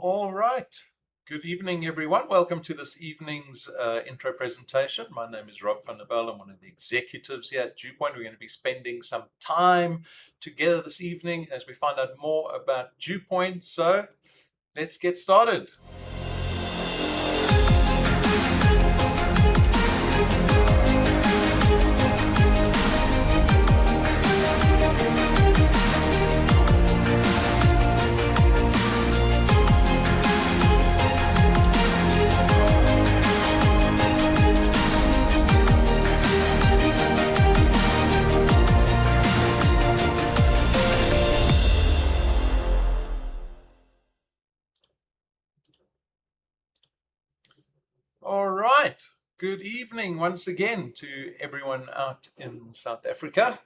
All right. Good evening, everyone. Welcome to this evening's intro presentation. My name is Rob van der Bijl. I'm one of the executives here at DuePoint. We're going to be spending some time together this evening as we find out more about DuePoint. So let's get started. All right. Good evening once again to everyone out in South Africa.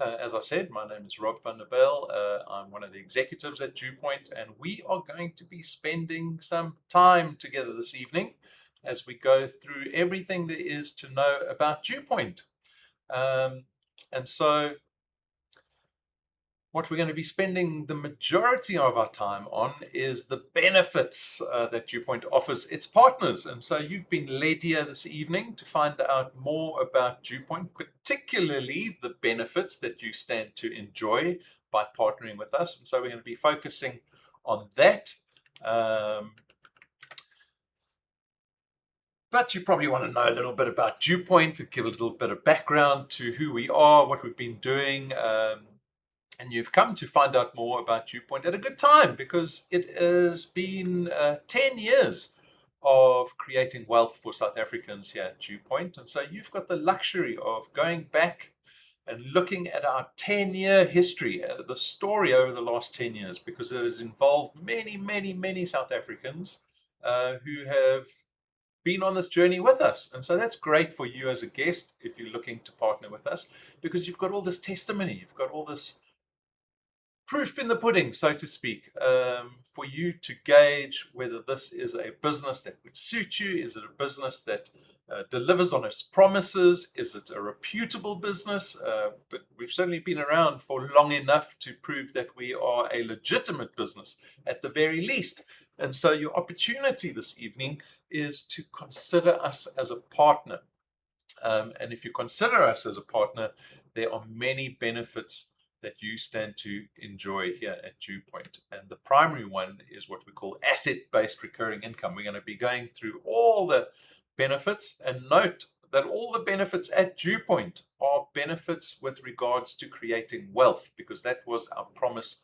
As I said, my name is Rob van der Bijl. I'm one of the executives at DuePoint, and we are going to be spending some time together this evening as we go through everything there is to know about DuePoint. And so what we're going to be spending the majority of our time on is the benefits that DuePoint offers its partners. And so you've been led here this evening to find out more about DuePoint, particularly the benefits that you stand to enjoy by partnering with us. And so we're going to be focusing on that. But you probably want to know a little bit about DuePoint, to give a little bit of background to who we are, what we've been doing. And you've come to find out more about DuePoint at a good time, because it has been 10 years of creating wealth for South Africans here at DuePoint. And so you've got the luxury of going back and looking at our 10-year history, the story over the last 10 years, because it has involved many South Africans who have been on this journey with us. And so that's great for you as a guest if you're looking to partner with us, because you've got all this testimony, you've got all this proof in the pudding, so to speak, for you to gauge whether this is a business that would suit you. Is it a business that delivers on its promises? Is it a reputable business? But we've certainly been around for long enough to prove that we are a legitimate business at the very least. And so your opportunity this evening is to consider us as a partner. And if you consider us as a partner, there are many benefits that you stand to enjoy here at DuePoint. And the primary one is what we call asset-based recurring income. We're going to be going through all the benefits, and note that all the benefits at DuePoint are benefits with regards to creating wealth, because that was our promise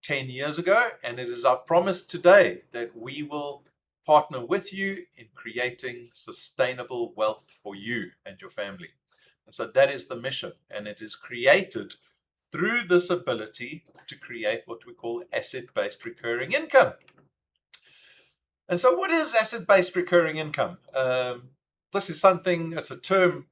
10 years ago, and it is our promise today that we will partner with you in creating sustainable wealth for you and your family. And so that is the mission, and it is created through this ability to create what we call asset-based recurring income. And so what is asset-based recurring income? This is something, it's a term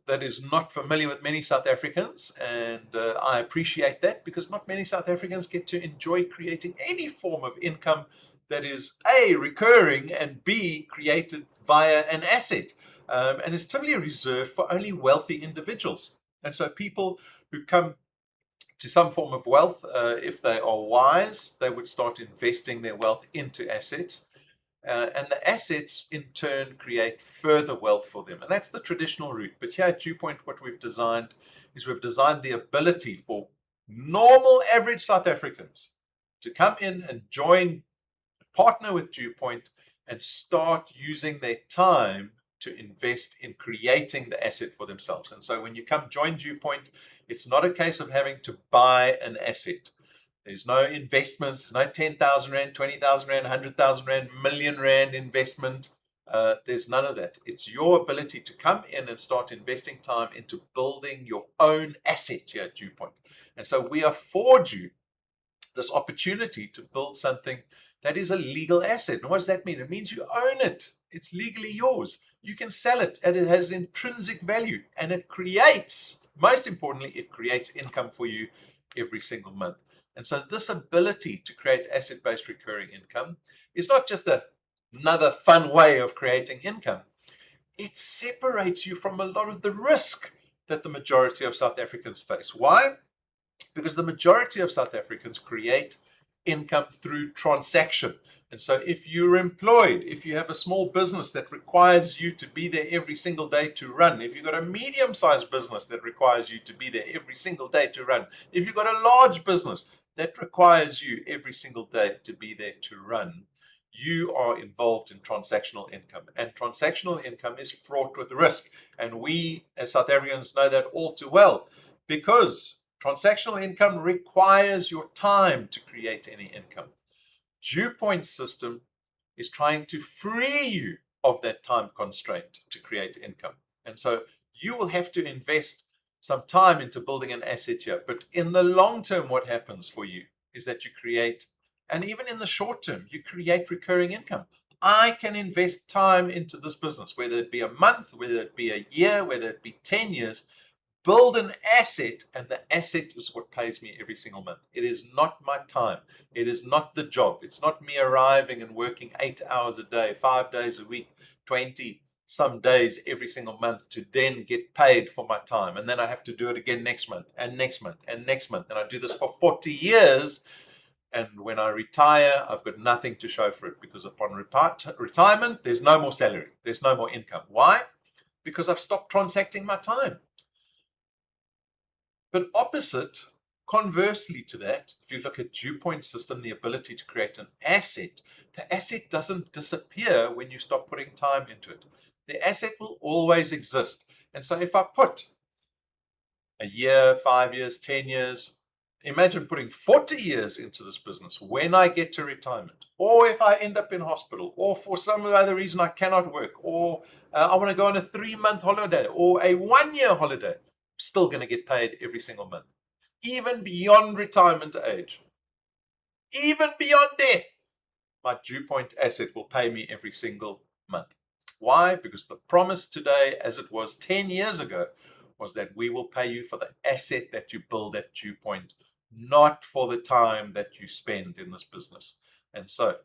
that is not familiar with many South Africans, and I appreciate that, because not many South Africans get to enjoy creating any form of income that is A, recurring, and B, created via an asset. And it's typically reserved for only wealthy individuals. And so people who come to some form of wealth, if they are wise, they would start investing their wealth into assets. And the assets in turn create further wealth for them. And that's the traditional route. But here at DuePoint, what we've designed is we've designed the ability for normal average South Africans to come in and join, partner with DuePoint, and start using their time to invest in creating the asset for themselves. And so when you come join DuePoint, it's not a case of having to buy an asset. There's no investments, there's no 10,000 Rand, 20,000 Rand, 100,000 Rand, million Rand investment. There's none of that. It's your ability to come in and start investing time into building your own asset here at DuePoint. And so we afford you this opportunity to build something that is a legal asset. And what does that mean? It means you own it. It's legally yours. You can sell it, and it has intrinsic value, and it creates, most importantly, it creates income for you every single month. And so this ability to create asset-based recurring income is not just another fun way of creating income. It separates you from a lot of the risk that the majority of South Africans face. Why? Because the majority of South Africans create income through transaction. And so if you're employed, if you have a small business that requires you to be there every single day to run, if you've got a medium-sized business that requires you to be there every single day to run, if you've got a large business that requires you every single day to be there to run, you are involved in transactional income. And transactional income is fraught with risk. And we as South Africans know that all too well, because transactional income requires your time to create any income. DuePoint's system is trying to free you of that time constraint to create income. And so you will have to invest some time into building an asset here. But in the long term, what happens for you is that you create, and even in the short term, you create recurring income. I can invest time into this business, whether it be a month, whether it be a year, whether it be 10 years, build an asset, and the asset is what pays me every single month. It is not my time. It is not the job. It's not me arriving and working 8 hours a day, 5 days a week, 20 some days every single month to then get paid for my time. And then I have to do it again next month and next month and next month. And I do this for 40 years. And when I retire, I've got nothing to show for it, because upon retirement, there's no more salary. There's no more income. Why? Because I've stopped transacting my time. But opposite, conversely to that, if you look at DuePoint's system, the ability to create an asset, the asset doesn't disappear when you stop putting time into it. The asset will always exist. And so if I put a year, 5 years, 10 years, imagine putting 40 years into this business when I get to retirement, or if I end up in hospital, or for some other reason I cannot work, or I want to go on a 3-month holiday or a 1-year holiday, still going to get paid every single month, even beyond retirement age, even beyond death. My DuePoint asset will pay me every single month. Why? Because the promise today, as it was 10 years ago, was that we will pay you for the asset that you build at DuePoint, not for the time that you spend in this business. And so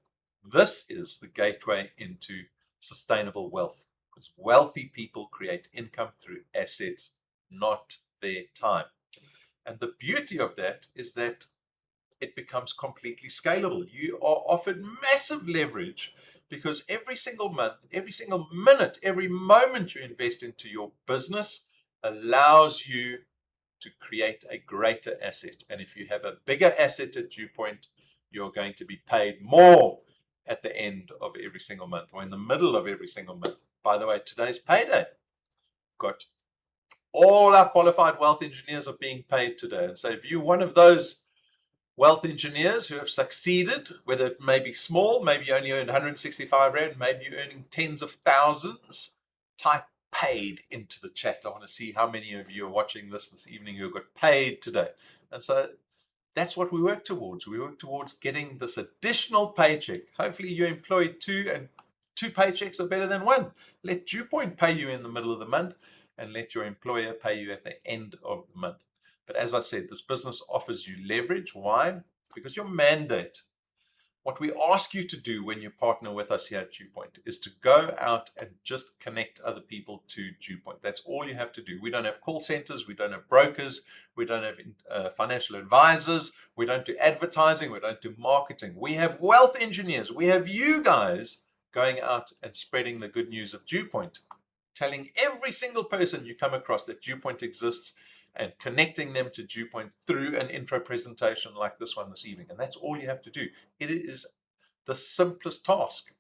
this is the gateway into sustainable wealth, because wealthy people create income through assets, not their time. And the beauty of that is that it becomes completely scalable. You are offered massive leverage, because every single month, every single minute, every moment you invest into your business allows you to create a greater asset. And if you have a bigger asset at DuePoint, you're going to be paid more at the end of every single month, or in the middle of every single month. By the way, today's payday. Got all our qualified wealth engineers are being paid today. And so if you're one of those wealth engineers who have succeeded, whether it may be small, maybe you only earn 165 Rand, maybe you're earning tens of thousands, type paid into the chat. I want to see how many of you are watching this evening who got paid today. And so that's what we work towards. We work towards getting this additional paycheck. Hopefully you're employed too, and 2 paychecks are better than 1. Let DuePoint pay you in the middle of the month, and let your employer pay you at the end of the month. But as I said, this business offers you leverage. Why? Because your mandate, what we ask you to do when you partner with us here at DuePoint, is to go out and just connect other people to DuePoint. That's all you have to do. We don't have call centers. We don't have brokers. We don't have financial advisors. We don't do advertising. We don't do marketing. We have wealth engineers. We have you guys going out and spreading the good news of DuePoint, telling every single person you come across that DuePoint exists, and connecting them to DuePoint through an intro presentation like this one this evening. And that's all you have to do. It is the simplest task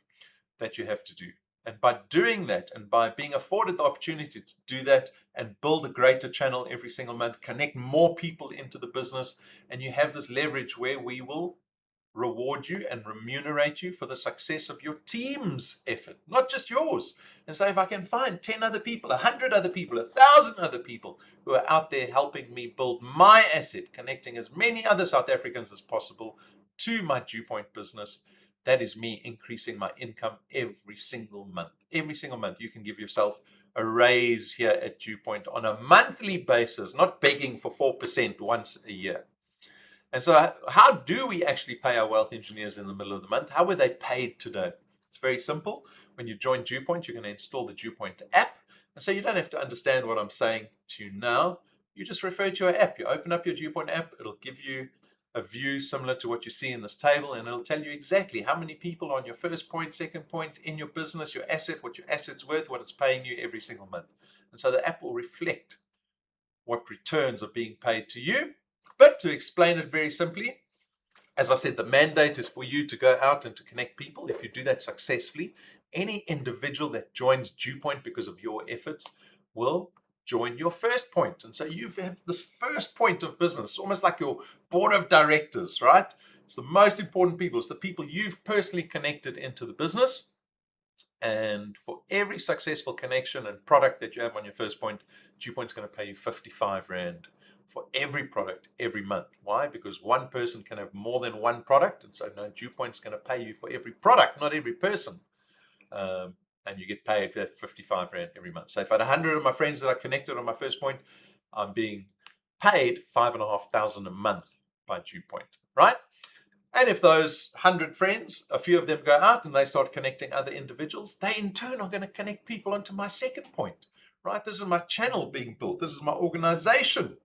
that you have to do. And by doing that, and by being afforded the opportunity to do that and build a greater channel every single month, connect more people into the business, and you have this leverage where we will reward you and remunerate you for the success of your team's effort, not just yours. And so if I can find 10 other people, 100 other people, 1,000 other people who are out there helping me build my asset, connecting as many other South Africans as possible to my DuePoint business, that is me increasing my income every single month. Every single month you can give yourself a raise here at DuePoint on a monthly basis, not begging for 4% once a year. And so how do we actually pay our wealth engineers in the middle of the month? How were they paid today? It's very simple. When you join DuePoint, you're going to install the DuePoint app. And so you don't have to understand what I'm saying to you now. You just refer to your app. You open up your DuePoint app. It'll give you a view similar to what you see in this table, and it'll tell you exactly how many people are on your first point, second point in your business, your asset, what your asset's worth, what it's paying you every single month. And so the app will reflect what returns are being paid to you. But to explain it very simply, as I said, the mandate is for you to go out and to connect people. If you do that successfully, any individual that joins DuePoint because of your efforts will join your first point. And so you have this first point of business, almost like your board of directors, right? It's the most important people. It's the people you've personally connected into the business. And for every successful connection and product that you have on your first point, DuePoint's going to pay you 55 Rand for every product every month. Why? Because one person can have more than one product. And so no, DuePoint's going to pay you for every product, not every person. And you get paid that 55 Rand every month. So if I had 100 of my friends that are connected on my first point, I'm being paid 5,500 a month by DuePoint, right? And if those 100 friends, a few of them go out and they start connecting other individuals, they in turn are going to connect people onto my second point, right? This is my channel being built. This is my organization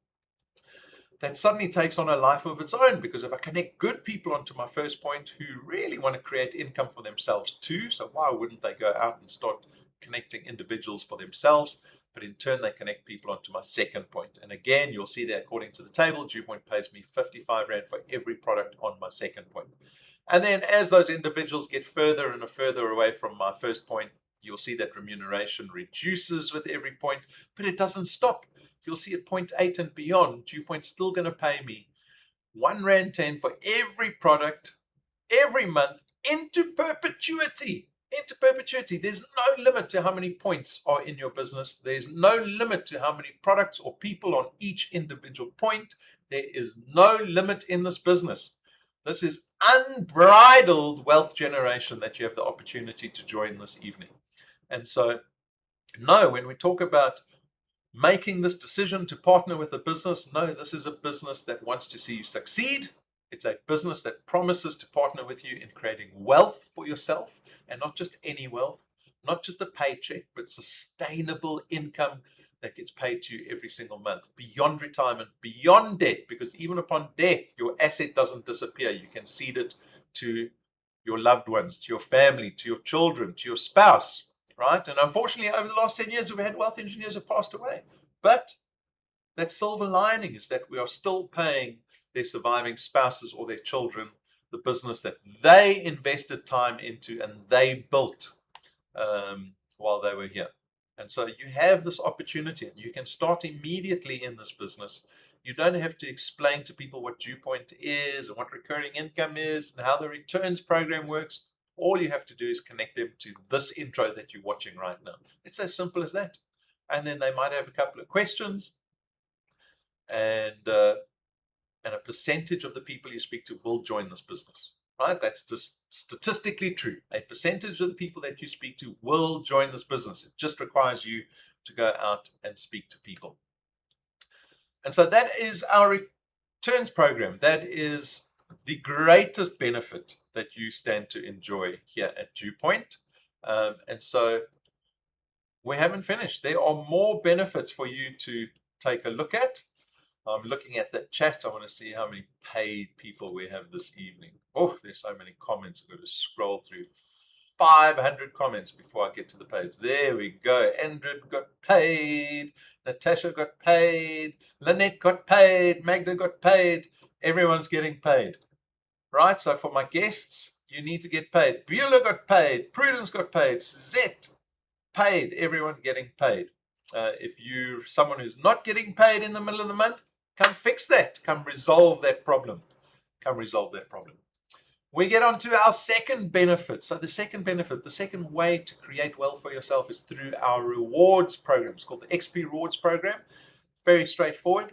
that suddenly takes on a life of its own, because if I connect good people onto my first point who really want to create income for themselves too, so why wouldn't they go out and start connecting individuals for themselves? But in turn, they connect people onto my second point. And again, you'll see that according to the table, DuePoint pays me 55 Rand for every product on my second point. And then as those individuals get further and further away from my first point, you'll see that remuneration reduces with every point, but it doesn't stop. You'll see at point 8 and beyond, DuePoint's still going to pay me 1 Rand 10 for every product every month into perpetuity. Into perpetuity. There's no limit to how many points are in your business. There's no limit to how many products or people on each individual point. There is no limit in this business. This is unbridled wealth generation that you have the opportunity to join this evening. And so, no, when we talk about making this decision to partner with a business, no, this is a business that wants to see you succeed. It's a business that promises to partner with you in creating wealth for yourself, and not just any wealth, not just a paycheck, but sustainable income that gets paid to you every single month, beyond retirement, beyond death, because even upon death, your asset doesn't disappear. You can cede it to your loved ones, to your family, to your children, to your spouse, right? And unfortunately, over the last 10 years, we've had wealth engineers who passed away. But that silver lining is that we are still paying their surviving spouses or their children the business that they invested time into and they built while they were here. And so you have this opportunity, and you can start immediately in this business. You don't have to explain to people what DuePoint is and what recurring income is and how the returns program works. All you have to do is connect them to this intro that you're watching right now. It's as simple as that. And then they might have a couple of questions, and a percentage of the people you speak to will join this business, right? That's just statistically true. A percentage of the people that you speak to will join this business. It just requires you to go out and speak to people. And so that is our returns program. That is the greatest benefit that you stand to enjoy here at DuePoint. And so we haven't finished. There are more benefits for you to take a look at. I'm looking at that chat. I want to see how many paid people we have this evening. Oh, there's so many comments. I've got to scroll through 500 comments before I get to the page. There we go. Andrew got paid. Natasha got paid. Lynette got paid. Magda got paid. Everyone's getting paid. Right? So for my guests, you need to get paid. Bijl got paid. Prudence got paid. Suzette paid. Everyone getting paid. If you're someone who's not getting paid in the middle of the month, come fix that. Come resolve that problem. Come resolve that problem. We get on to our second benefit. So the second benefit, the second way to create wealth for yourself is through our rewards program. It's called the XP Rewards Program. Very straightforward.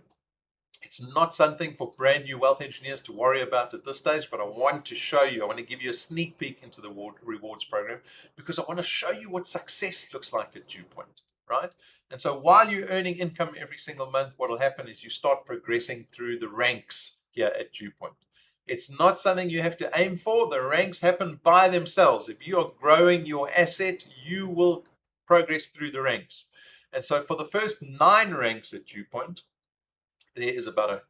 It's not something for brand new wealth engineers to worry about at this stage, but I want to show you, I want to give you a sneak peek into the rewards program, because I want to show you what success looks like at DuePoint, right? And so while you're earning income every single month, what will happen is you start progressing through the ranks here at DuePoint. It's not something you have to aim for. The ranks happen by themselves. If you are growing your asset, you will progress through the ranks. And so for the first 9 ranks at DuePoint, there is about a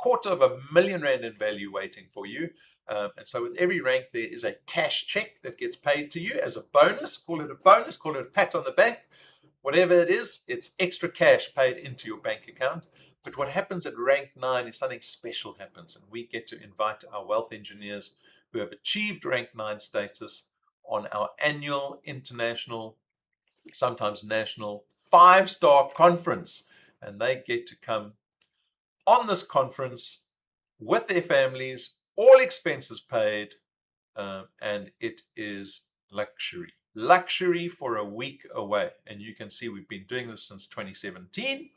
R250,000 in value waiting for you. And so with every rank, there is a cash check that gets paid to you as a bonus. Call it a bonus, call it a pat on the back. Whatever it is, it's extra cash paid into your bank account. But what happens at rank 9 is something special happens, and we get to invite our wealth engineers who have achieved rank 9 status on our annual international, sometimes national, 5-star conference. And they get to come on this conference with their families, all expenses paid, and it is luxury for a week away. And you can see we've been doing this since 2017.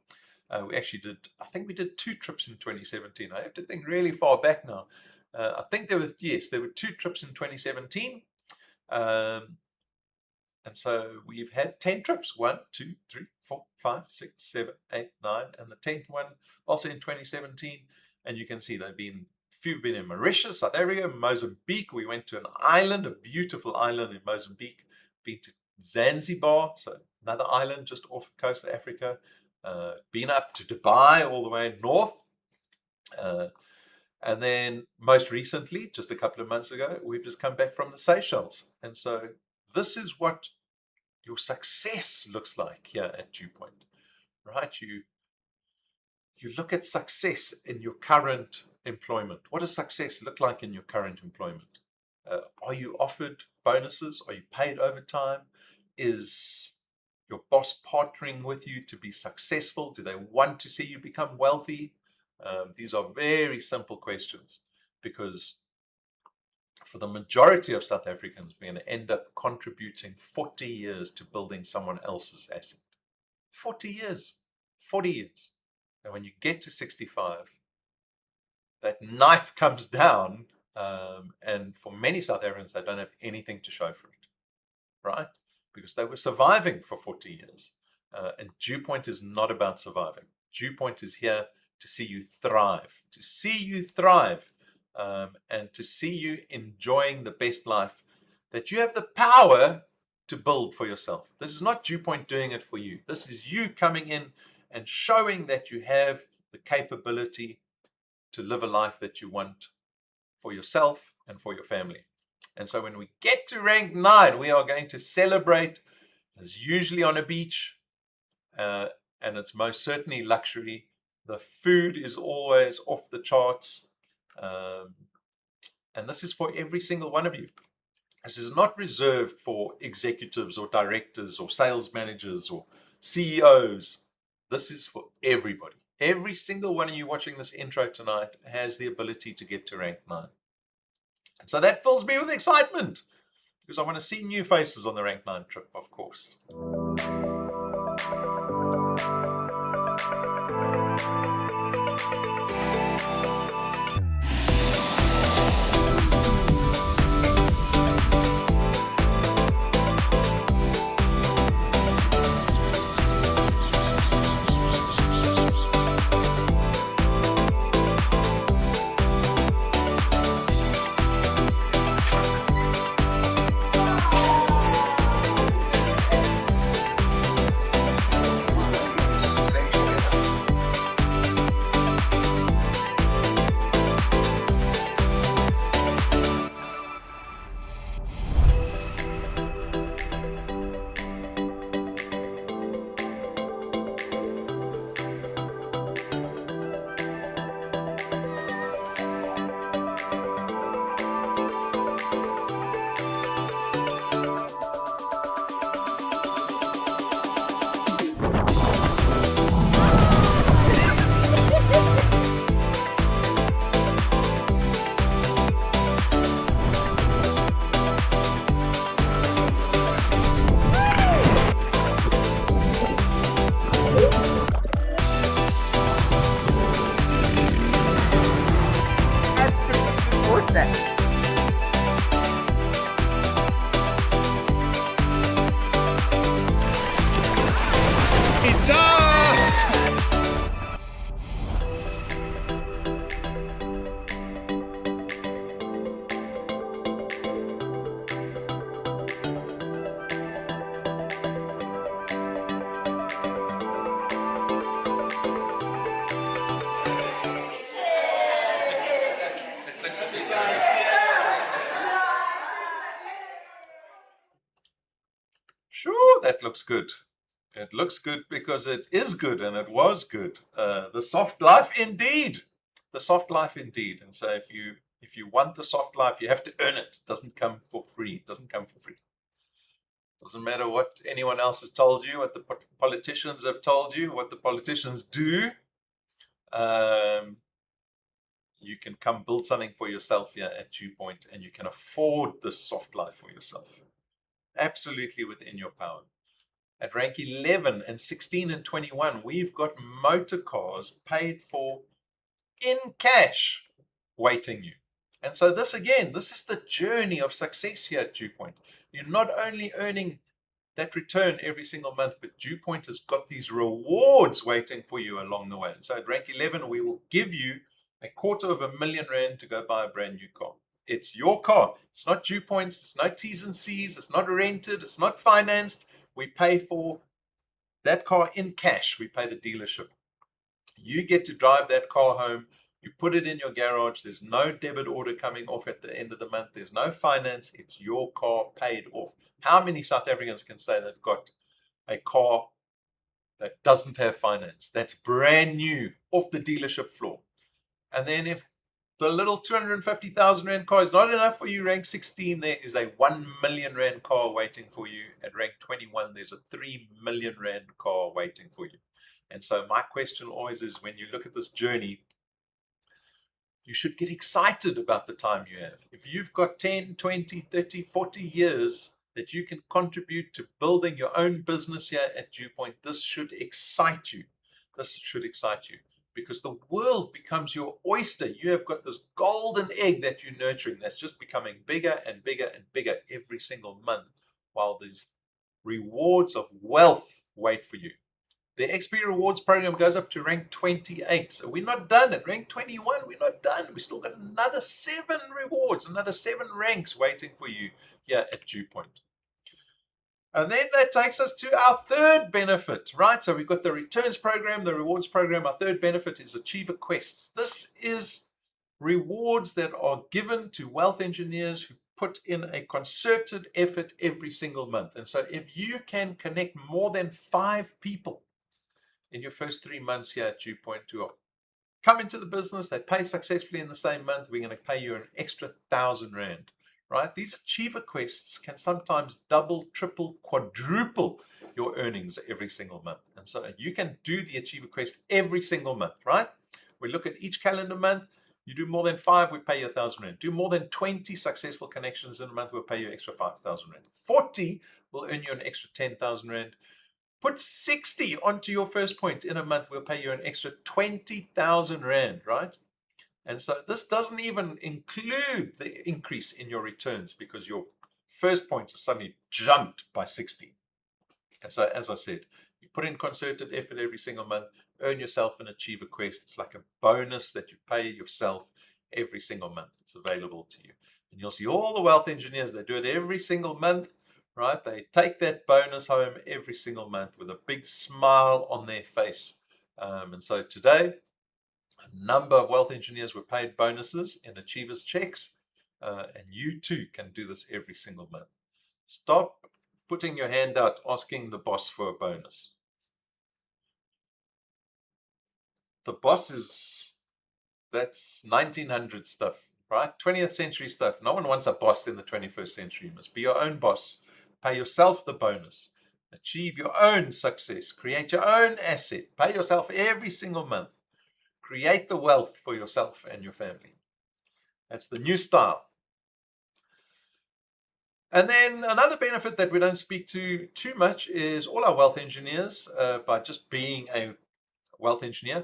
We actually did, I think we did 2 trips in 2017. I have to think really far back now. I think there were 2 trips in 2017. And so we've had 10 trips, 1, 2, 3, 4, 5, 6, 7, 8, 9, and the 10th one also in 2017. And you can see a few have been in Mauritius, South Africa, Mozambique. We went to an island, a beautiful island in Mozambique. Been to Zanzibar, so another island just off the coast of Africa. Been up to Dubai all the way north. And then most recently, just a couple of months ago, we've just come back from the Seychelles. And so this is what your success looks like here at DuePoint, right? You look at success in your current employment. What does success look like in your current employment? Are you offered bonuses? Are you paid overtime? Is your boss partnering with you to be successful? Do they want to see you become wealthy? These are very simple questions, because for the majority of South Africans, we're going to end up contributing 40 years to building someone else's asset. 40 years. 40 years. And when you get to 65, that knife comes down, and for many South Africans, they don't have anything to show for it, right? Because they were surviving for 40 years. And DuePoint is not about surviving. DuePoint is here to see you thrive, and to see you enjoying the best life that you have the power to build for yourself. This is not DuePoint doing it for you. This is you coming in and showing that you have the capability to live a life that you want for yourself and for your family. And so when we get to rank 9, we are going to celebrate, as usually on a beach, and it's most certainly luxury. The food is always off the charts. And this is for every single one of you. This is not reserved for executives or directors or sales managers or CEOs. This is for everybody. Every single one of you watching this intro tonight has the ability to get to rank 9. And so that fills me with excitement, because I want to see new faces on the rank 9 trip, of course. Sure, that looks good. It looks good because it is good and it was good. The soft life indeed. The soft life indeed. And so if you want the soft life, you have to earn it. It doesn't come for free. It doesn't come for free. Doesn't matter what anyone else has told you, what the politicians have told you, what the politicians do. You can come build something for yourself here at DuePoint, and you can afford this soft life for yourself. Absolutely within your power. At rank 11 and 16 and 21, we've got motor cars paid for in cash waiting you. And so this is the journey of success here at DuePoint. You're not only earning that return every single month, but DuePoint has got these rewards waiting for you along the way. And so at rank 11, we will give you R250,000 to go buy a brand new car. It's your car. It's not DuePoint's. It's no T's and C's. It's not rented. It's not financed. We pay for that car in cash. We pay the dealership. You get to drive that car home. You put it in your garage. There's no debit order coming off at the end of the month. There's no finance. It's your car paid off. How many South Africans can say they've got a car that doesn't have finance, that's brand new off the dealership floor? And then if the little 250,000 Rand car is not enough for you, rank 16, there is a 1 million Rand car waiting for you. At rank 21, there's a 3 million Rand car waiting for you. And so my question always is, when you look at this journey, you should get excited about the time you have. If you've got 10, 20, 30, 40 years that you can contribute to building your own business here at DuePoint, this should excite you. This should excite you, because the world becomes your oyster. You have got this golden egg that you're nurturing that's just becoming bigger and bigger and bigger every single month, while these rewards of wealth wait for you. The XP Rewards program goes up to rank 28. So we're not done. At rank 21, we're not done. We still got another 7 rewards, another 7 ranks waiting for you here at DuePoint. And then that takes us to our third benefit, right? So we've got the returns program, the rewards program. Our third benefit is Achiever Quests. This is rewards that are given to wealth engineers who put in a concerted effort every single month. And so if you can connect more than 5 people in your first 3 months here at DuePoint to come into the business, they pay successfully in the same month, we're going to pay you an extra 1,000 Rand, right? These Achiever Quests can sometimes double, triple, quadruple your earnings every single month. And so you can do the Achiever Quest every single month, right? We look at each calendar month. You do more than 5, we pay you 1,000 Rand. Do more than 20 successful connections in a month, we'll pay you extra 5,000 Rand. 40 will earn you an extra 10,000 Rand. Put 60 onto your first point in a month, we'll pay you an extra 20,000 Rand, right? And so this doesn't even include the increase in your returns, because your first point has suddenly jumped by 60. And so, as I said, you put in concerted effort every single month, earn yourself an Achiever Quest. It's like a bonus that you pay yourself every single month. It's available to you. And you'll see all the wealth engineers, they do it every single month. Right? They take that bonus home every single month with a big smile on their face. And so today, a number of wealth engineers were paid bonuses in Achievers checks. And you too can do this every single month. Stop putting your hand out asking the boss for a bonus. The boss that's 1900 stuff, right? 20th century stuff. No one wants a boss in the 21st century. You must be your own boss. Pay yourself the bonus. Achieve your own success. Create your own asset. Pay yourself every single month. Create the wealth for yourself and your family. That's the new style. And then another benefit that we don't speak to too much is all our wealth engineers, by just being a wealth engineer,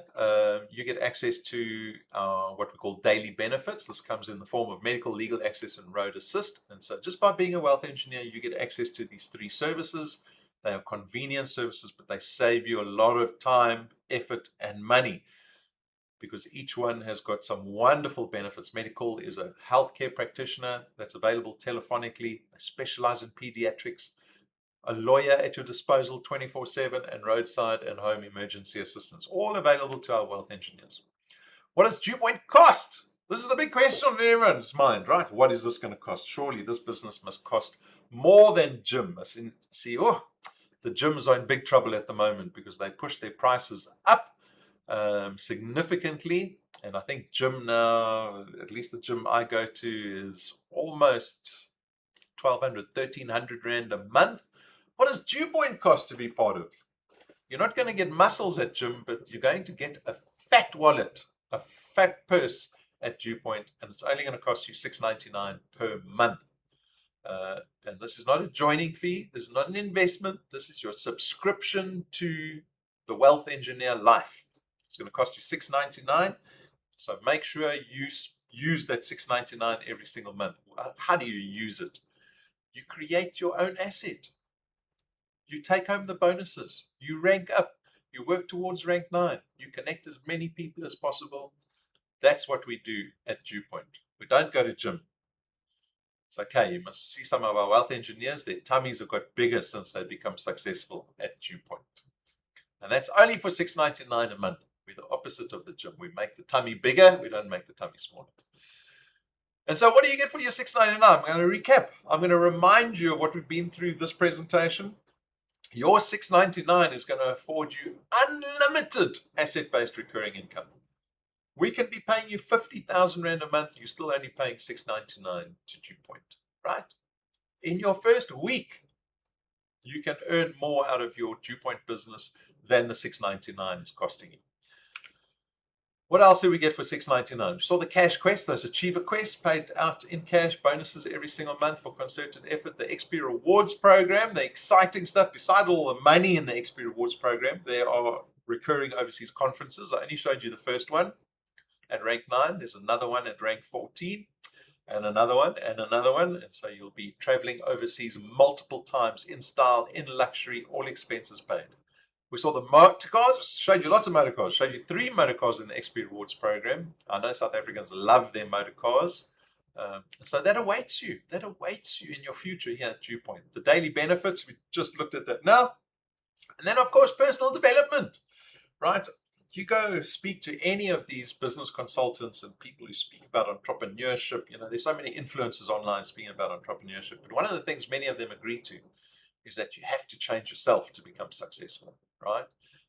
you get access to what we call daily benefits. This comes in the form of medical, legal access, and road assist. And so just by being a wealth engineer, you get access to these 3 services. They are convenient services, but they save you a lot of time, effort, and money, because each one has got some wonderful benefits. Medical is a healthcare practitioner that's available telephonically. They specialize in pediatrics. A lawyer at your disposal 24/7, and roadside and home emergency assistance, all available to our wealth engineers. What does DuePoint cost? This is the big question on everyone's mind, right? What is this going to cost? Surely this business must cost more than gym. See, the gyms are in big trouble at the moment because they push their prices up significantly. And I think gym now, at least the gym I go to, is almost 1,200, 1,300 Rand a month. What does DuePoint cost to be part of? You're not going to get muscles at gym, but you're going to get a fat wallet, a fat purse at DuePoint, and it's only going to cost you $6.99 per month. And this is not a joining fee. This is not an investment. This is your subscription to the Wealth Engineer Life. It's going to cost you $6.99. So make sure you use that $6.99 every single month. How do you use it? You create your own asset. You take home the bonuses. You rank up. You work towards rank 9. You connect as many people as possible. That's what we do at DuePoint. We don't go to gym. It's okay. You must see some of our wealth engineers. Their tummies have got bigger since they become successful at DuePoint. And that's only for $6.99 a month. We're the opposite of the gym. We make the tummy bigger. We don't make the tummy smaller. And so what do you get for your $6.99? I'm going to recap. I'm going to remind you of what we've been through this presentation. Your $6.99 is going to afford you unlimited asset-based recurring income. We can be paying you 50,000 Rand a month. You're still only paying $6.99 to DuePoint, right? In your first week, you can earn more out of your DuePoint business than the $6.99 is costing you. What else do we get for $6.99? We saw the cash quest, those achiever quests paid out in cash, bonuses every single month for concerted effort, the XP Rewards program, the exciting stuff. Beside all the money in the XP Rewards program, there are recurring overseas conferences. I only showed you the first one at rank 9. There's another one at rank 14, and another one, and another one. And so you'll be traveling overseas multiple times in style, in luxury, all expenses paid. We saw the motor cars, showed you lots of motor cars, showed you 3 motor cars in the XP Rewards program. I know South Africans love their motor cars. So that awaits you. That awaits you in your future here at DuePoint. The daily benefits, we just looked at that now. And then, of course, personal development, right? You go speak to any of these business consultants and people who speak about entrepreneurship. You know, there's so many influencers online speaking about entrepreneurship. But one of the things many of them agree to is that you have to change yourself to become successful, right?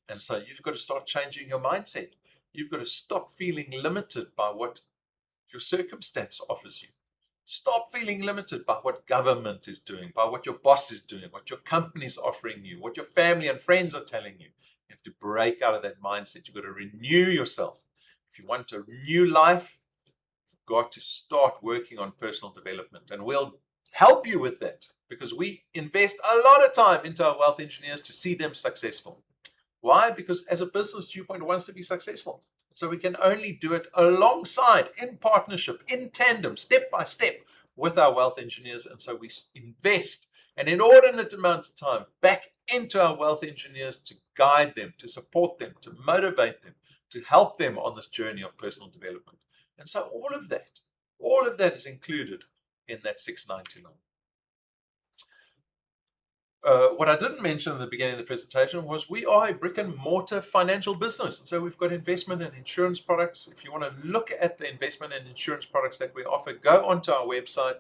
And so you've got to start changing your mindset. You've got to stop feeling limited by what your circumstance offers you. Stop feeling limited by what government is doing, by what your boss is doing, what your company is offering you, what your family and friends are telling you. You have to break out of that mindset. You've got to renew yourself. If you want a new life, you've got to start working on personal development. And we'll help you with that, because we invest a lot of time into our wealth engineers to see them successful. Why? Because as a business, DuePoint wants to be successful. So we can only do it alongside, in partnership, in tandem, step by step with our wealth engineers. And so we invest an inordinate amount of time back into our wealth engineers to guide them, to support them, to motivate them, to help them on this journey of personal development. And so all of that is included in that $6.99. What I didn't mention in the beginning of the presentation was we are a brick and mortar financial business. And so we've got investment and insurance products. If you want to look at the investment and insurance products that we offer, go onto our website.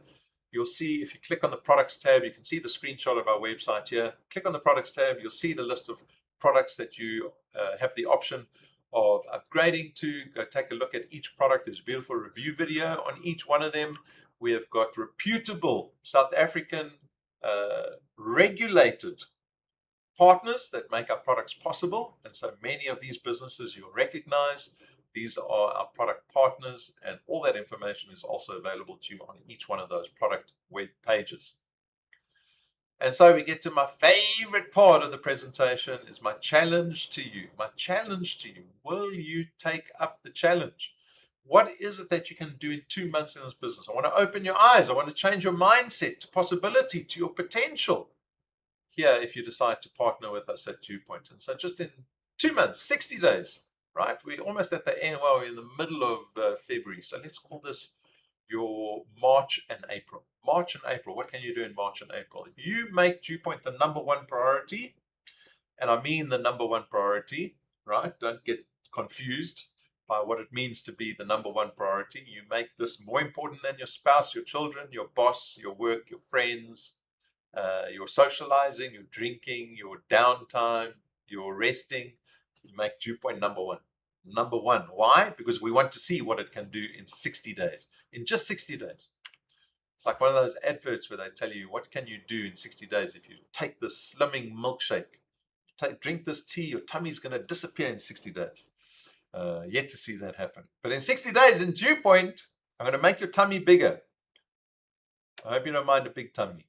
You'll see, if you click on the products tab, you can see the screenshot of our website here. Click on the products tab, you'll see the list of products that you have the option of upgrading to. Go take a look at each product. There's a beautiful review video on each one of them. We have got reputable South African regulated partners that make our products possible. And so many of these businesses you'll recognize. These are our product partners, and all that information is also available to you on each one of those product web pages. And so we get to my favorite part of the presentation, is my challenge to you. My challenge to you. Will you take up the challenge? What is it that you can do in 2 months in this business? I want to open your eyes. I want to change your mindset to possibility, to your potential here if you decide to partner with us at DuePoint. And so just in 2 months, 60 days, right? We're almost at the end. Well, we're in the middle of February. So let's call this your March and April. March and April. What can you do in March and April? If you make DuePoint the #1 priority, and I mean the #1 priority, right? Don't get confused. by what it means to be the number one priority. You make this more important than your spouse, your children, your boss, your work, your friends, your socializing, your drinking, your downtime, your resting. You make DuePoint number one. Number one. Why? Because we want to see what it can do in 60 days. In just 60 days. It's like one of those adverts where they tell you what can you do in 60 days if you take this slimming milkshake, drink this tea, your tummy's going to disappear in 60 days. Yet to see that happen. But in 60 days in DuePoint, I'm going to make your tummy bigger. I hope you don't mind a big tummy.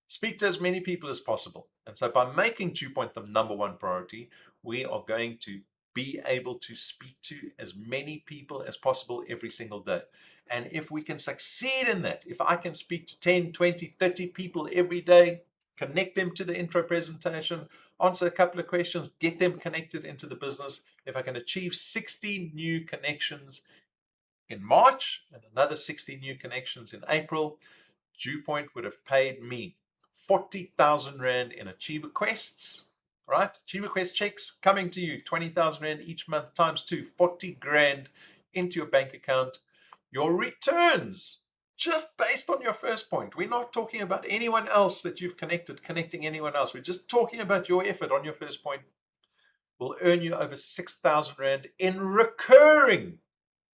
Speak to as many people as possible. And so by making DuePoint the number one priority, we are going to be able to speak to as many people as possible every single day. And if we can succeed in that, if I can speak to 10, 20, 30 people every day, connect them to the intro presentation, answer a couple of questions, get them connected into the business. If I can achieve 60 new connections in March and another 60 new connections in April, DuePoint would have paid me 40,000 Rand in Achiever Quests, right? Achiever Quest checks coming to you, 20,000 Rand each month times 2, 40 grand into your bank account. Your returns, just based on your first point. We're not talking about anyone else that you've connecting anyone else. We're just talking about your effort on your first point. Will earn you over 6,000 Rand in recurring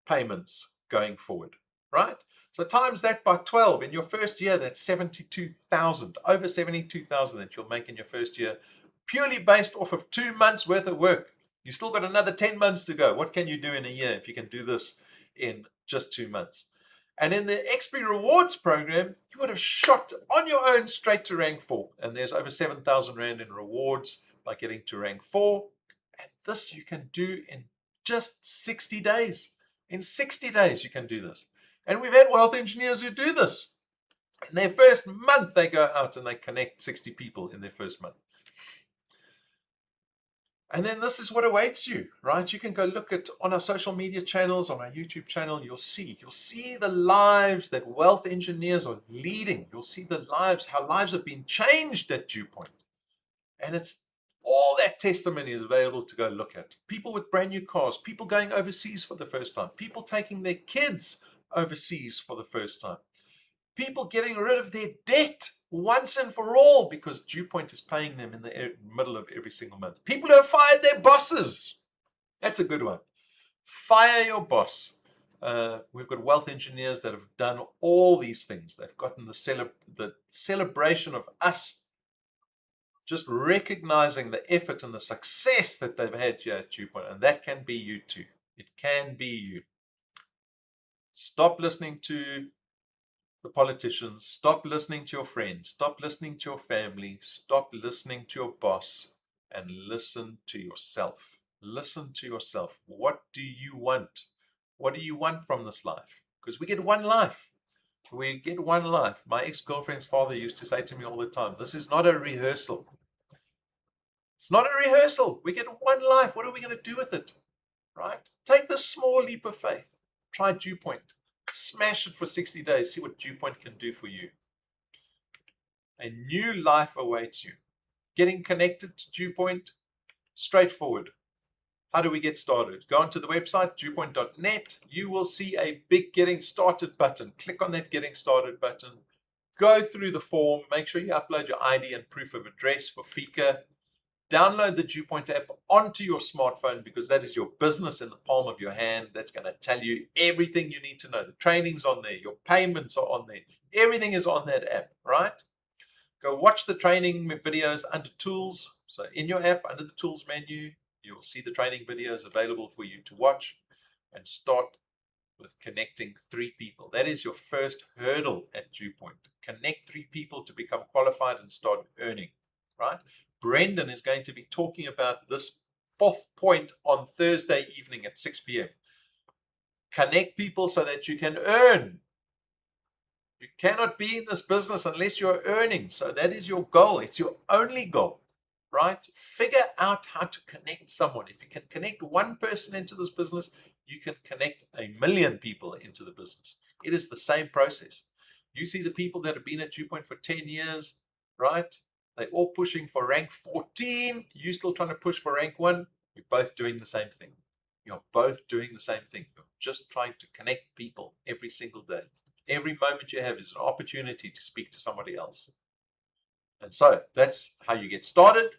payments going forward, right? So times that by 12 in your first year, that's 72,000, over 72,000 that you'll make in your first year, purely based off of 2 months worth of work. You still got another 10 months to go. What can you do in a year if you can do this in just 2 months? And in the XP Rewards program, you would have shot on your own straight to rank 4. And there's over 7,000 Rand in rewards by getting to rank 4. And this you can do in just 60 days. In 60 days, you can do this. And we've had wealth engineers who do this. In their first month, they go out and they connect 60 people in their first month. And then this is what awaits you, right? You can go look at on our social media channels, on our YouTube channel, you'll see the lives that wealth engineers are leading. You'll see the lives, how lives have been changed at DuePoint. And it's all that testimony is available to go look at. People with brand new cars, people going overseas for the first time, people taking their kids overseas for the first time, people getting rid of their debt once and for all because DuePoint is paying them in the middle of every single month. People who have fired their bosses. That's a good one. Fire your boss. We've got wealth engineers that have done all these things. They've gotten the celebration of us just recognizing the effort and the success that they've had here at DuePoint. And that can be you too. It can be you. Stop listening to the politicians. Stop listening to your friends. Stop listening to your family. Stop listening to your boss and listen to yourself. Listen to yourself. What do you want? What do you want from this life? Because we get one life. We get one life. My ex-girlfriend's father used to say to me all the time, this is not a rehearsal. It's not a rehearsal. We get one life. What are we going to do with it? Right? Take this small leap of faith. Try DuePoint. Smash it for 60 days. See what DuePoint can do for you. A new life awaits you. Getting connected to DuePoint, straightforward. How do we get started? Go onto the website, DuePoint.net. You will see a big Getting Started button. Click on that Getting Started button. Go through the form. Make sure you upload your ID and proof of address for FICA. Download the DuePoint app onto your smartphone because that is your business in the palm of your hand. That's going to tell you everything you need to know. The training's on there. Your payments are on there. Everything is on that app, right? Go watch the training videos under Tools. So in your app, under the Tools menu, you will see the training videos available for you to watch and start with connecting 3 people. That is your first hurdle at DuePoint. Connect 3 people to become qualified and start earning, right? Brendan is going to be talking about this 4th point on Thursday evening at 6 p.m. Connect people so that you can earn. You cannot be in this business unless you're earning. So that is your goal. It's your only goal, right? Figure out how to connect someone. If you can connect 1 person into this business, you can connect 1 million people into the business. It is the same process. You see the people that have been at DuePoint for 10 years, right? They're all pushing for rank 14. You're still trying to push for rank 1. You're both doing the same thing. You're both doing the same thing. You're just trying to connect people every single day. Every moment you have is an opportunity to speak to somebody else. And so that's how you get started.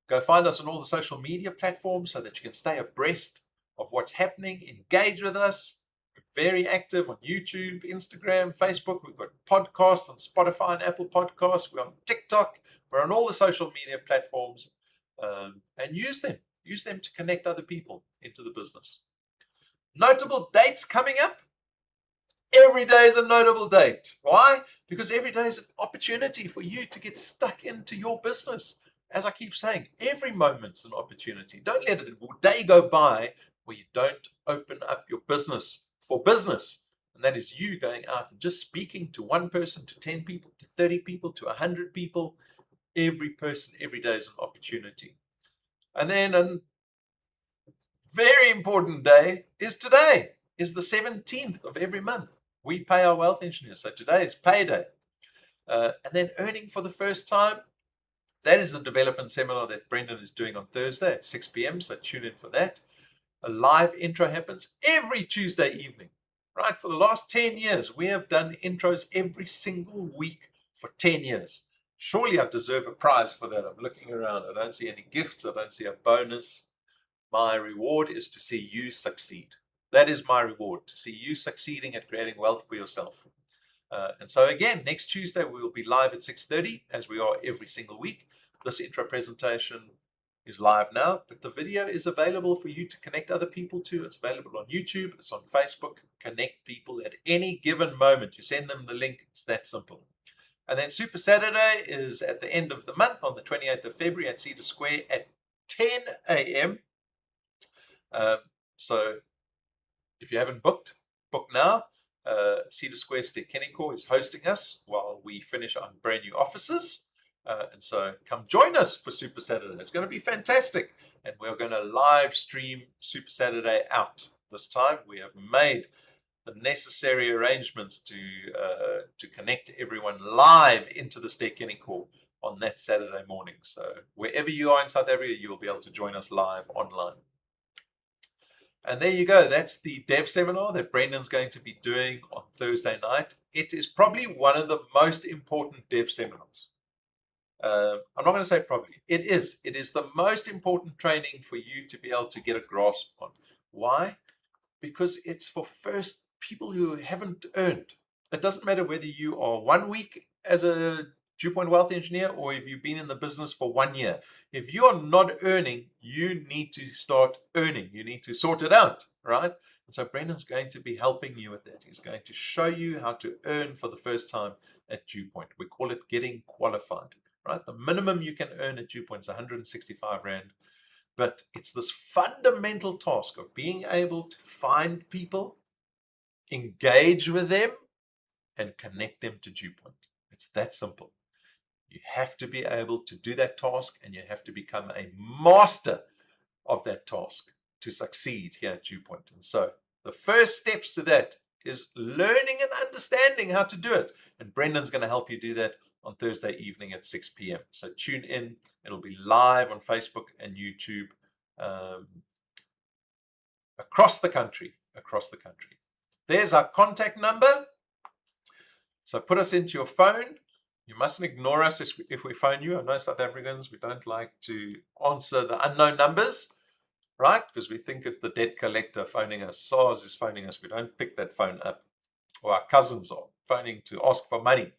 Go find us on all the social media platforms so that you can stay abreast of what's happening. Engage with us. We're very active on YouTube, Instagram, Facebook. We've got podcasts on Spotify and Apple Podcasts. We're on TikTok. We're on all the social media platforms, and use them. Use them to connect other people into the business. Notable dates coming up. Every day is a notable date. Why? Because every day is an opportunity for you to get stuck into your business. As I keep saying, every moment's an opportunity. Don't let a day go by where you don't open up your business for business. And that is you going out and just speaking to one person, to 10 people, to 30 people, to 100 people. Every person, every day is an opportunity. And then a very important day is today, is the 17th of every month. We pay our wealth engineers. So today is payday. And then earning for the first time. That is the development seminar that Brendan is doing on Thursday at 6 p.m. So tune in for that. A live intro happens every Tuesday evening. Right? For the last 10 years, we have done intros every single week for 10 years. Surely I deserve a prize for that. I'm looking around. I don't see any gifts. I don't see a bonus. My reward is to see you succeed. That is my reward, to see you succeeding at creating wealth for yourself. And so again, next Tuesday, we will be live at 6:30, as we are every single week. This intro presentation is live now, but the video is available for you to connect other people to. It's available on YouTube. It's on Facebook. Connect people at any given moment. You send them the link. It's that simple. And then Super Saturday is at the end of the month on the 28th of February at Cedar Square at 10 a.m. So if you haven't booked, book now. Cedar Square Kennycore is hosting us while we finish our brand new offices. And so come join us for Super Saturday. It's going to be fantastic. And we're going to live stream Super Saturday out. This time we have made the necessary arrangements to connect everyone live into the Kennycore on that Saturday morning. So wherever you are in South Africa, you'll be able to join us live online. And there you go. That's the dev seminar that Brendan's going to be doing on Thursday night. It is probably one of the most important dev seminars. I'm not going to say probably. It is. It is the most important training for you to be able to get a grasp on. Why? Because it's for first people who haven't earned. It doesn't matter whether you are 1 week as a DuePoint wealth engineer or if you've been in the business for 1 year. If you are not earning, you need to start earning. You need to sort it out, right? And so Brendan's going to be helping you with that. He's going to show you how to earn for the first time at DuePoint. We call it getting qualified, right? The minimum you can earn at DuePoint is 165 Rand. But it's this fundamental task of being able to find people, engage with them, and connect them to DuePoint. It's that simple. You have to be able to do that task, and you have to become a master of that task to succeed here at DuePoint. And so the first steps to that is learning and understanding how to do it. And Brendan's going to help you do that on Thursday evening at 6 p.m. So tune in. It'll be live on Facebook and YouTube across the country. There's our contact number. So put us into your phone. You mustn't ignore us if we phone you. I know South Africans, we don't like to answer the unknown numbers, right? Because we think it's the debt collector phoning us. SARS is phoning us. We don't pick that phone up. Or our cousins are phoning to ask for money.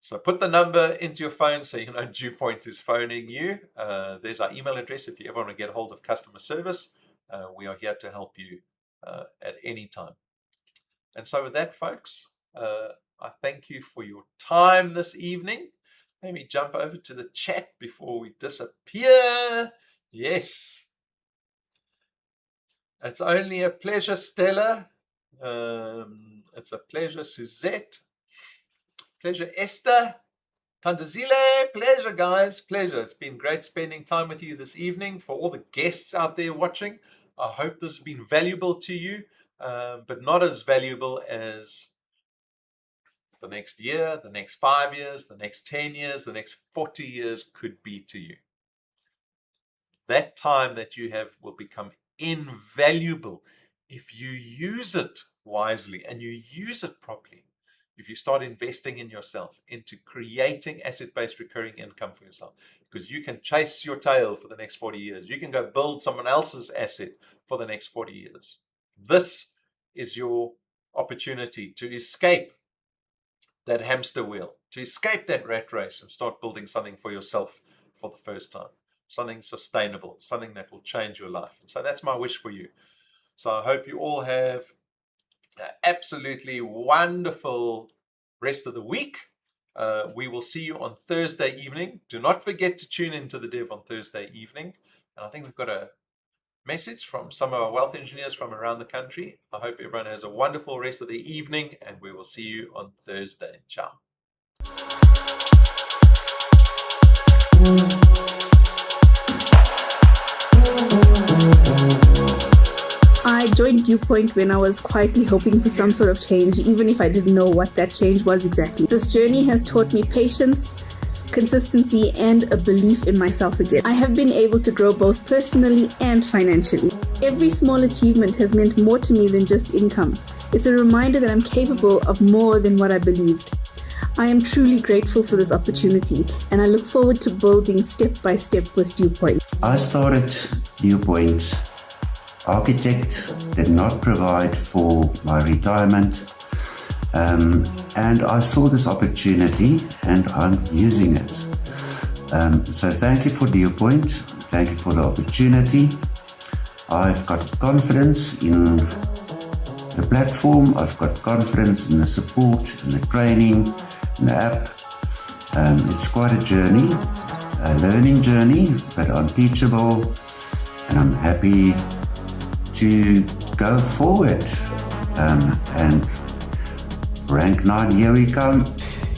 So put the number into your phone so you know DuePoint is phoning you. There's our email address if you ever want to get hold of customer service. We are here to help you at any time. And so with that, folks, I thank you for your time this evening. Let me jump over to the chat before we disappear. Yes. It's only a pleasure, Stella. It's a pleasure, Suzette. Pleasure, Esther. Tantazile, pleasure, guys. Pleasure. It's been great spending time with you this evening. For all the guests out there watching, I hope this has been valuable to you, but not as valuable as the next year, the next 5 years, the next 10 years, the next 40 years could be to you. That time that you have will become invaluable if you use it wisely and you use it properly. If you start investing in yourself, into creating asset-based recurring income for yourself, because you can chase your tail for the next 40 years. You can go build someone else's asset for the next 40 years. This is your opportunity to escape that hamster wheel, to escape that rat race and start building something for yourself for the first time. Something sustainable, something that will change your life. And so that's my wish for you. So I hope you all have an absolutely wonderful rest of the week. We will see you on Thursday evening. Do not forget to tune into the Dev on Thursday evening. And I think we've got a message from some of our wealth engineers from around the country. I hope everyone has a wonderful rest of the evening, and we will see you on Thursday. Ciao. I joined DuePoint when I was quietly hoping for some sort of change, even if I didn't know what that change was exactly. This journey has taught me patience, consistency, and a belief in myself again. I have been able to grow both personally and financially. Every small achievement has meant more to me than just income. It's a reminder that I'm capable of more than what I believed. I am truly grateful for this opportunity, and I look forward to building step by step with DuePoint. I started DuePoint. Architect did not provide for my retirement, and I saw this opportunity and I'm using it. So thank you for DuePoint. Thank you for the opportunity. I've got confidence in the platform. I've got confidence in the support and the training and the app. It's quite a journey, a learning journey, but I'm teachable and I'm happy to go forward. And rank 9, here we come.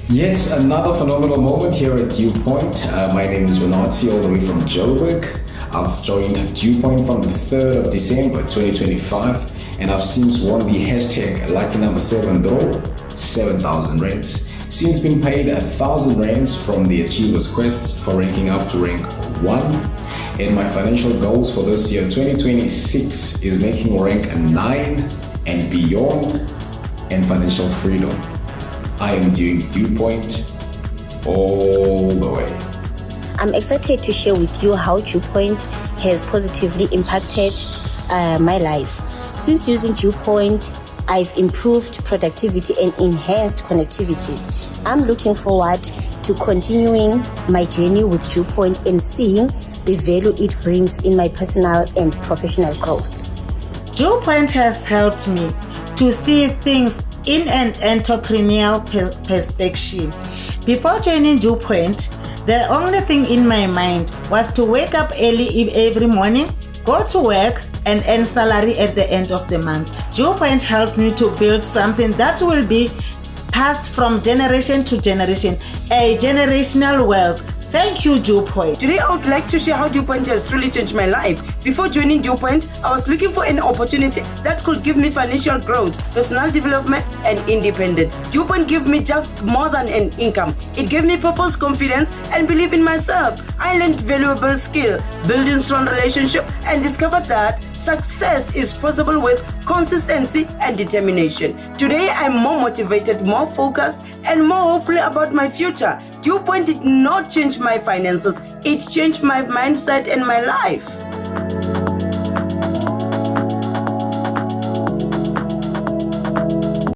Yes, another phenomenal moment here at DuePoint. My name is Renati, all the way from Joburg. I've joined DuePoint from the 3rd of December 2025, and I've since won the hashtag lucky number 7 draw, 7,000 rands. Since been paid 1,000 rands from the Achievers Quest for ranking up to rank 1. And my financial goals for this year 2026 is making rank 9 and beyond, and financial freedom. I am doing DuePoint all the way. I'm excited to share with you how DuePoint has positively impacted my life. Since using DuePoint, I've improved productivity and enhanced connectivity. I'm looking forward to continuing my journey with DuePoint and seeing the value it brings in my personal and professional growth. DuePoint has helped me to see things in an entrepreneurial perspective. Before joining DuePoint, the only thing in my mind was to wake up early every morning, go to work, and earn salary at the end of the month. DuePoint helped me to build something that will be passed from generation to generation, a generational wealth. Thank you, DuePoint. Today, I would like to share how DuePoint has truly changed my life. Before joining DuePoint, I was looking for an opportunity that could give me financial growth, personal development, and independence. DuePoint gave me just more than an income. It gave me purpose, confidence, and belief in myself. I learned valuable skill, building strong relationship, and discovered that success is possible with consistency and determination. Today, I'm more motivated, more focused, and more hopeful about my future. DuePoint did not change my finances. It changed my mindset and my life.